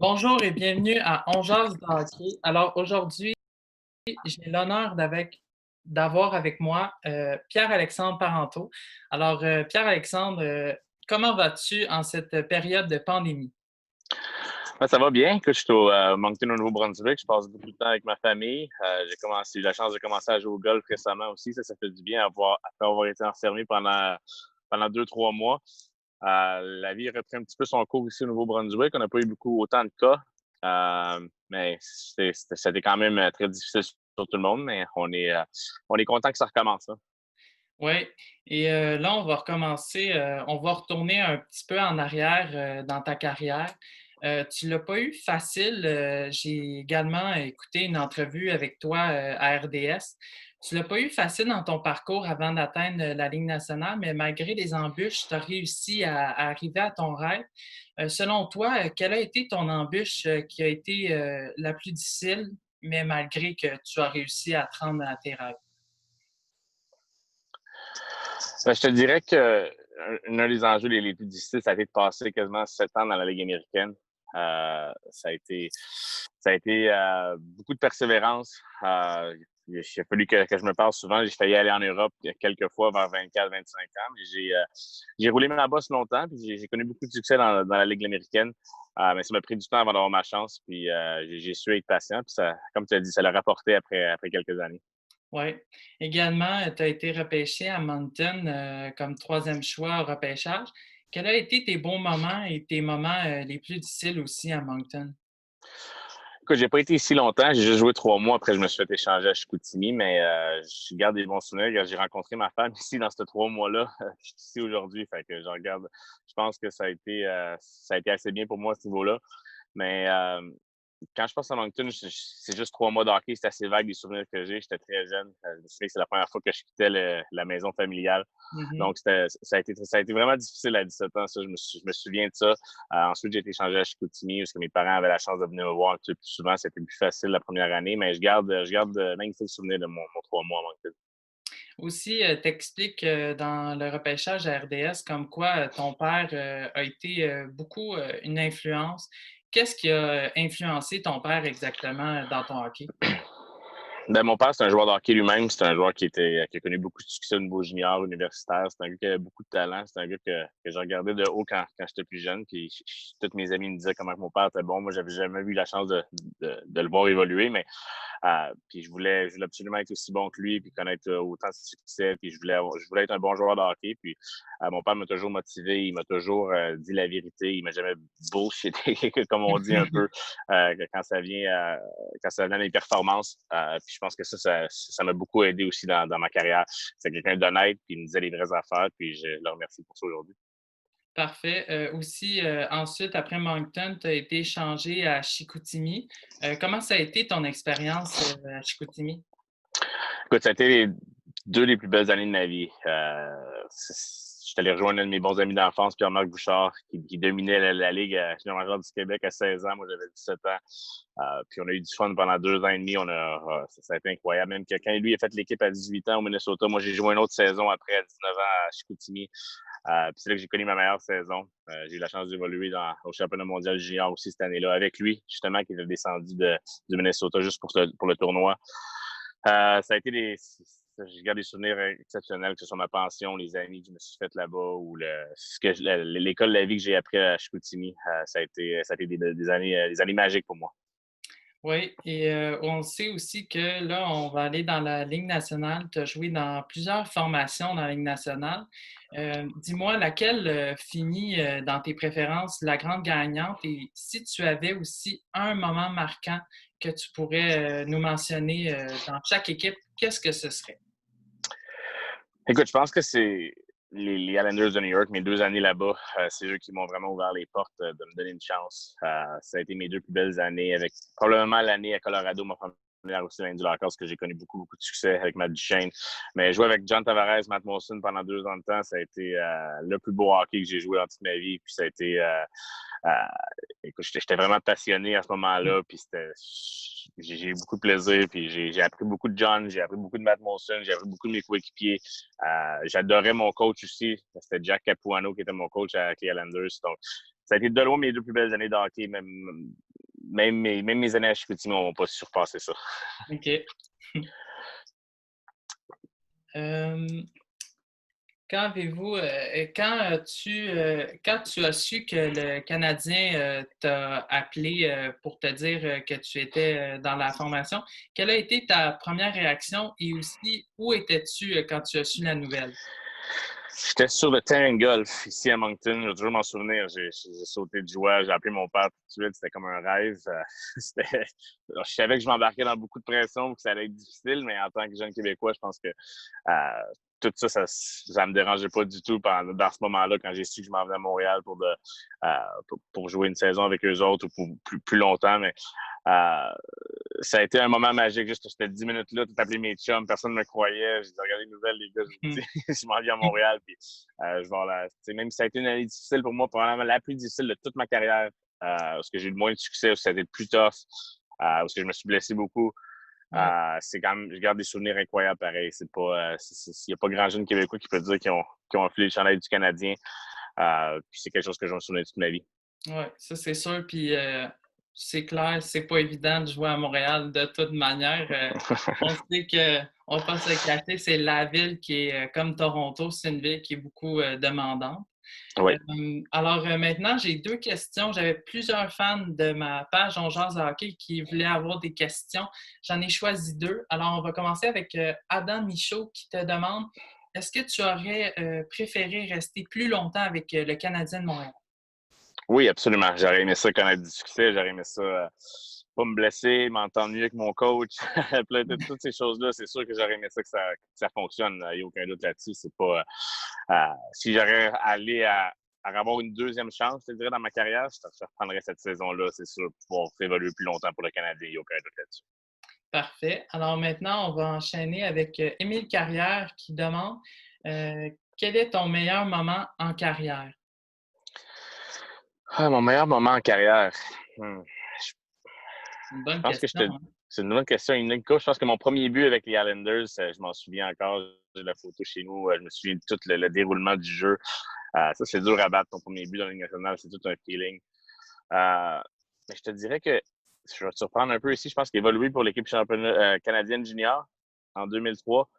Bonjour et bienvenue à On jase de hockey. Alors aujourd'hui, j'ai l'honneur d'avoir avec moi Pierre-Alexandre Parenteau. Alors Pierre-Alexandre, comment vas-tu en cette période de pandémie? Ouais, ça va bien. Écoute, je suis au Moncton, au Nouveau-Brunswick. Je passe beaucoup de temps avec ma famille. J'ai eu la chance de commencer à jouer au golf récemment aussi. Ça fait du bien après avoir été enfermé pendant 2, 3 mois. La vie a repris un petit peu son cours ici au Nouveau-Brunswick. On n'a pas eu autant de cas. Mais c'était quand même très difficile sur tout le monde. Mais on est content que ça recommence, hein. Oui, et là, on va recommencer, on va retourner un petit peu en arrière dans ta carrière. Tu l'as pas eu facile. J'ai également écouté une entrevue avec toi à RDS. Tu l'as pas eu facile dans ton parcours avant d'atteindre la Ligue nationale, mais malgré les embûches, tu as réussi à arriver à ton rêve. Selon toi, quelle a été ton embûche qui a été la plus difficile, mais malgré que tu as réussi à te rendre à tes rêves? Je te dirais que un des enjeux les plus difficiles, ça a été de passer quasiment 7 ans dans la Ligue américaine. Ça a été beaucoup de persévérance. Il a fallu que je me parle souvent. J'ai failli aller en Europe quelques fois vers 24, 25 ans. Mais j'ai roulé ma bosse longtemps, puis j'ai connu beaucoup de succès dans la Ligue américaine. Mais ça m'a pris du temps avant d'avoir ma chance, puis j'ai su être patient. Puis ça, comme tu as dit, ça l'a rapporté après quelques années. Oui. Également, tu as été repêché à Moncton, comme troisième choix au repêchage. Quels ont été tes bons moments et tes moments, les plus difficiles aussi à Moncton? Écoute, j'ai pas été ici longtemps. J'ai juste joué 3 mois. Après, je me suis fait échanger à Chicoutimi, mais je garde des bons souvenirs. J'ai rencontré ma femme ici dans ces 3 mois-là. Je suis ici aujourd'hui, fait que je regarde. Je pense que ça a été assez bien pour moi à ce niveau-là. Mais quand je pense à Moncton, c'est juste 3 mois de hockey. C'est assez vague les souvenirs que j'ai. J'étais très jeune. Je me souviens que c'est la première fois que je quittais la maison familiale. Mhm. Donc, ça a été vraiment difficile à 17 ans, ça. Je me souviens de ça. Ensuite, j'ai été échangé à Chicoutimi parce que mes parents avaient la chance de venir me voir un petit peu plus souvent. C'était plus facile la première année, mais je garde de magnifiques souvenirs de mon 3 mois à Moncton. Aussi, tu expliques dans le repêchage à RDS comme quoi ton père a été beaucoup une influence. Qu'est-ce qui a influencé ton père exactement dans ton hockey? Ben, mon père, c'est un joueur de hockey lui-même. C'est un joueur qui a connu beaucoup de succès au niveau junior, universitaire. C'est un gars qui avait beaucoup de talent. C'est un gars que je regardais de haut quand j'étais plus jeune. Puis tous mes amis me disaient comment que mon père était bon. Moi, j'avais jamais eu la chance de le voir évoluer, mais puis je voulais absolument être aussi bon que lui, puis connaître autant de succès. Puis je voulais être un bon joueur de hockey. Puis mon père m'a toujours motivé. Il m'a toujours dit la vérité. Il m'a jamais bullshité, comme on dit un peu, quand ça vient à mes performances. Puis je pense que ça m'a beaucoup aidé aussi dans ma carrière. C'est quelqu'un d'honnête, puis il me disait les vraies affaires, puis je le remercie pour ça aujourd'hui. Parfait. Aussi, ensuite, après Moncton, tu as été échangé à Chicoutimi. Comment ça a été ton expérience, à Chicoutimi? Écoute, ça a été les 2 des plus belles années de ma vie. Je suis allé rejoindre un de mes bons amis d'enfance, Pierre-Marc Bouchard, qui dominait la Ligue junior majeure du Québec à 16 ans. Moi, j'avais 17 ans. Puis on a eu du fun pendant 2 ans et demi. Ça a été incroyable. Même que quand lui a fait l'équipe à 18 ans au Minnesota, moi, j'ai joué une autre saison après à 19 ans à Chicoutimi. Puis c'est là que j'ai connu ma meilleure saison. J'ai eu la chance d'évoluer au championnat mondial junior aussi cette année-là avec lui, justement, qui était descendu du Minnesota juste pour le tournoi. Ça a été je garde des souvenirs exceptionnels, que ce soit ma pension, les amis que je me suis fait là-bas ou l'école de la vie que j'ai appris à Chicoutimi. Ça a été des années magiques pour moi. Oui, et on sait aussi que là, on va aller dans la Ligue nationale. Tu as joué dans plusieurs formations dans la Ligue nationale. Dis-moi, laquelle finit dans tes préférences la grande gagnante? Et si tu avais aussi un moment marquant que tu pourrais nous mentionner dans chaque équipe, qu'est-ce que ce serait? Écoute, je pense que c'est les Islanders de New York, mes 2 années là-bas, c'est eux qui m'ont vraiment ouvert les portes de me donner une chance. Ça a été mes 2 plus belles années, avec probablement l'année à Colorado, ma première aussi l'année du Lockers, parce que j'ai connu beaucoup, beaucoup de succès avec Matt Duchesne. Mais jouer avec John Tavares, Matt Molson pendant 2 ans de temps, ça a été le plus beau hockey que j'ai joué en toute ma vie. Puis ça a été euh, écoute, j'étais vraiment passionné à ce moment-là, puis j'ai eu beaucoup de plaisir, puis j'ai appris beaucoup de John, j'ai appris beaucoup de Matt Molson, j'ai appris beaucoup de mes coéquipiers. J'adorais mon coach aussi, c'était Jack Capuano qui était mon coach avec les Islanders. Donc, ça a été de loin mes 2 plus belles années de hockey, même même mes années à Chicoutimi n'ont pas surpassé ça. OK. Quand avez-vous, quand tu as su que le Canadien t'a appelé pour te dire que tu étais dans la formation, quelle a été ta première réaction et aussi où étais-tu quand tu as su la nouvelle? J'étais sur le terrain de golf ici à Moncton. Je vais toujours m'en souvenir. J'ai sauté de joie. J'ai appelé mon père tout de suite. C'était comme un rêve. Je savais que je m'embarquais dans beaucoup de pression et que ça allait être difficile, mais en tant que jeune Québécois, je pense que tout ça, ça me dérangeait pas du tout dans ce moment-là, quand j'ai su que je m'en venais à Montréal pour jouer une saison avec eux autres ou pour plus longtemps. Mais euh, ça a été un moment magique. Juste, j'étais 10 minutes là, tout appelé mes chums, personne ne me croyait. J'ai dit, regardez les nouvelles, les gars, je vous dis, je m'en viens à Montréal. Puis, je vais même si ça a été une année difficile pour moi, probablement la plus difficile de toute ma carrière, parce que j'ai eu le moins de succès, parce que ça a été le plus tough, parce que je me suis blessé beaucoup. Ouais. C'est quand même, je garde des souvenirs incroyables pareil. Il n'y a pas grand jeune Québécois qui peut dire qu'ils ont enfilé le chandail du Canadien. Puis c'est quelque chose que je me souviens toute ma vie. Oui, ça c'est sûr. Puis c'est clair, c'est pas évident de jouer à Montréal de toute manière. On sait que, on va pas se le cacher, c'est la ville qui est comme Toronto, c'est une ville qui est beaucoup demandante. Oui. Alors maintenant, j'ai deux questions. J'avais plusieurs fans de ma page On jase de hockey qui voulaient avoir des questions. J'en ai choisi deux. Alors, on va commencer avec Adam Michaud qui te demande est-ce que tu aurais préféré rester plus longtemps avec le Canadien de Montréal? Oui, absolument. J'aurais aimé ça connaître du succès. J'aurais aimé ça pas me blesser, m'entendre mieux avec mon coach. Toutes ces choses-là, c'est sûr que j'aurais aimé ça que ça fonctionne. Il n'y a aucun doute là-dessus. C'est pas. Si j'aurais allé à avoir une deuxième chance, je te dirais, dans ma carrière, je reprendrais cette saison-là, c'est sûr, pour pouvoir évoluer plus longtemps pour le Canadien. Il n'y a aucun doute là-dessus. Parfait. Alors maintenant, on va enchaîner avec Émile Carrière qui demande quel est ton meilleur moment en carrière? Mon meilleur moment en carrière. Une Je bonne pense que question, hein? c'est une bonne question. Je pense que mon premier but avec les Islanders, je m'en souviens encore. J'ai la photo chez nous. Je me souviens de tout le déroulement du jeu. Ça, c'est dur à battre ton premier but dans la Ligue nationale. C'est tout un feeling. Mais je te dirais que je vais te surprendre un peu ici. Je pense qu'évoluer pour l'équipe championnat canadienne junior en 2003,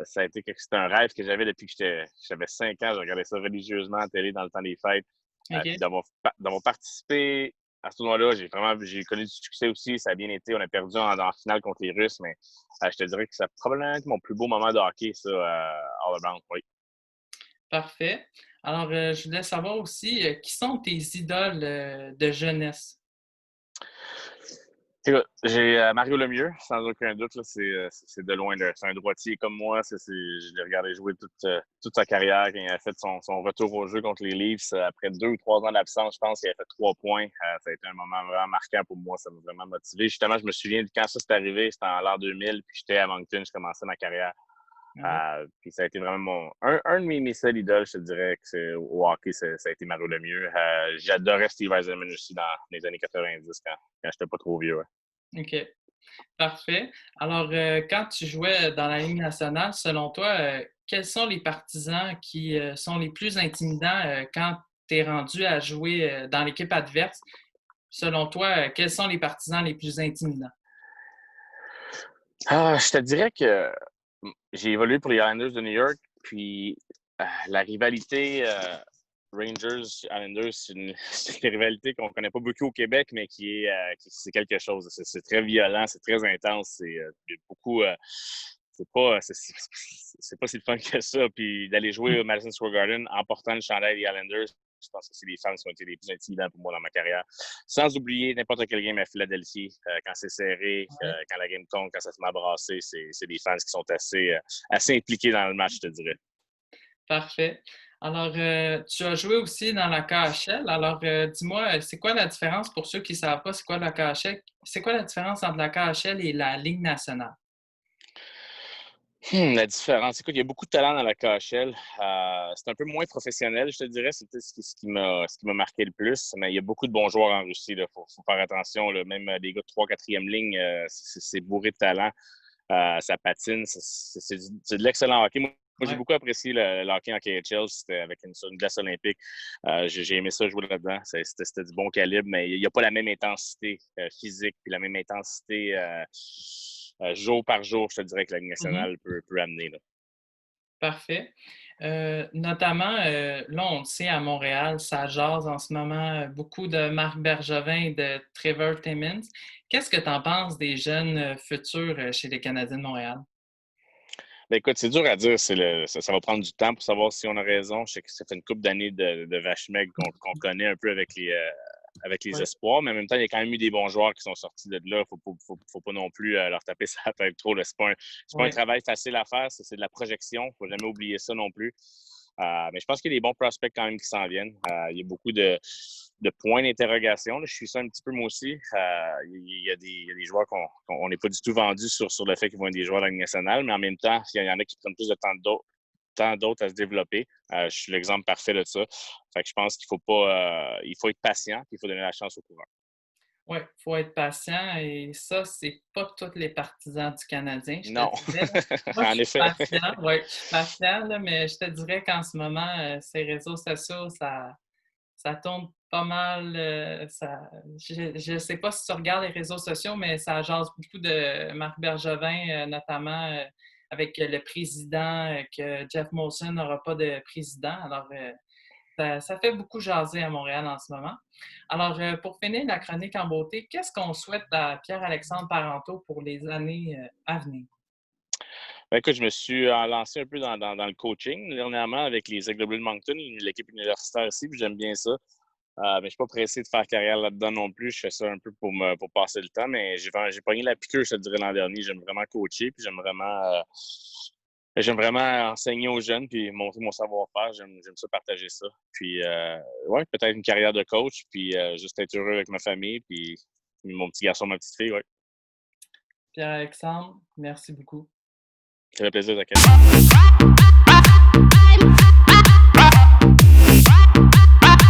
c'était un rêve que j'avais depuis que j'avais 5 ans. Je regardais ça religieusement à la télé dans le temps des fêtes. Puis OK. d'avoir participé à ce tournoi-là, j'ai connu du succès aussi. Ça a bien été. On a perdu en finale contre les Russes, mais je te dirais que ça a probablement été mon plus beau moment de hockey, ça, all around. Oui. Parfait. Alors, je voulais savoir aussi qui sont tes idoles de jeunesse? Écoute, j'ai Mario Lemieux, sans aucun doute. Là, c'est de loin. C'est un droitier comme moi. Je l'ai regardé jouer toute sa carrière quand il a fait son retour au jeu contre les Leafs. Après 2 ou 3 ans d'absence, je pense qu'il a fait 3 points. Ça a été un moment vraiment marquant pour moi. Ça m'a vraiment motivé. Justement, je me souviens de quand ça s'est arrivé. C'était en l'an 2000. Puis j'étais à Moncton. Je commençais ma carrière. Ouais. Puis ça a été vraiment un de mes seuls idoles, je te dirais, que c'est au hockey, ça a été Mario Lemieux. J'adorais Steve Eisenman aussi dans les années 90 quand j'étais pas trop vieux. Ouais. OK. Parfait. Alors, quand tu jouais dans la Ligue nationale, selon toi, quels sont les partisans qui sont les plus intimidants quand tu es rendu à jouer dans l'équipe adverse? Selon toi, quels sont les partisans les plus intimidants? Je te dirais que j'ai évolué pour les Islanders de New York, puis la rivalité Rangers-Islanders, c'est une rivalité qu'on ne connaît pas beaucoup au Québec, mais c'est quelque chose. C'est très violent, c'est très intense, il y a beaucoup. C'est pas si le fun que ça. Puis d'aller jouer au Madison Square Garden en portant le chandail des Islanders, je pense que c'est les fans qui ont été les plus intimidants pour moi dans ma carrière. Sans oublier n'importe quel game à Philadelphie, quand c'est serré, Ouais. quand la game tombe, quand ça se met à brasser, c'est des fans qui sont assez impliqués dans le match, je te dirais. Parfait. Alors, tu as joué aussi dans la KHL. Alors, dis-moi, c'est quoi la différence pour ceux qui ne savent pas, c'est quoi la KHL? C'est quoi la différence entre la KHL et la Ligue nationale? La différence. Écoute, il y a beaucoup de talent dans la KHL. C'est un peu moins professionnel, je te dirais. C'est peut-être ce qui m'a marqué le plus. Mais il y a beaucoup de bons joueurs en Russie. Il faut faire attention. Là. Même des gars de 3 4e ligne, c'est bourré de talent. Ça patine. C'est de l'excellent hockey. Moi, Moi, j'ai Ouais. beaucoup apprécié le hockey en KHL. C'était sur une glace olympique. J'ai aimé ça jouer là-dedans. C'était du bon calibre, mais il n'y a pas la même intensité physique puis la même intensité jour par jour, je te dirais, que la Ligue Mmh. nationale peut amener. Là. Parfait. Notamment, là, on le sait, à Montréal, ça jase en ce moment beaucoup de Marc Bergevin et de Trevor Timmins. Qu'est-ce que tu en penses des jeunes futurs chez les Canadiens de Montréal? Ben, écoute, c'est dur à dire. Ça va prendre du temps pour savoir si on a raison. Je sais que ça fait une couple d'années de vache maigre qu'on connaît un peu avec les Oui, espoirs, mais en même temps, il y a quand même eu des bons joueurs qui sont sortis de là. Faut pas non plus leur taper sa tête trop. Là. C'est pas un oui, travail facile à faire, c'est de la projection. Faut jamais oublier ça non plus. Mais je pense qu'il y a des bons prospects quand même qui s'en viennent. Il y a beaucoup de points d'interrogation. Je suis ça un petit peu moi aussi. Il y a des joueurs qu'on n'est pas du tout vendus sur le fait qu'ils vont être des joueurs de la Ligue nationale, mais en même temps, il y en a qui prennent plus de temps d'autres à se développer. Je suis l'exemple parfait de ça. Fait que je pense qu'il faut pas, il faut être patient, puis il faut donner la chance au coureur. oui, il faut être patient et ça, c'est pas tous les partisans du Canadien, je te Non, dirais. Moi, je en suis effet. patient, oui, je suis patient, là, mais je te dirais qu'en ce moment, ces réseaux sociaux, ça tourne pas mal. Je ne sais pas si tu regardes les réseaux sociaux, mais ça jase beaucoup de Marc Bergevin, notamment avec le président, que Jeff Molson n'aura pas de président. Alors, ça fait beaucoup jaser à Montréal en ce moment. Alors, pour finir la chronique en beauté, qu'est-ce qu'on souhaite à Pierre-Alexandre Parenteau pour les années à venir? Ben, écoute, je me suis lancé un peu dans le coaching dernièrement avec les Aigles Bleus de Moncton, l'équipe universitaire ici, puis j'aime bien ça. Mais je suis pas pressé de faire carrière là-dedans non plus. Je fais ça un peu pour passer le temps, mais j'ai pogné la piqûre, je te dirais, l'an dernier. J'aime vraiment coacher, puis j'aime vraiment enseigner aux jeunes, puis montrer mon savoir-faire. J'aime ça partager ça. Puis, ouais, peut-être une carrière de coach, puis juste être heureux avec ma famille, puis mon petit garçon, ma petite fille, ouais. Pierre-Alexandre, merci beaucoup. Ça fait plaisir, Zachary.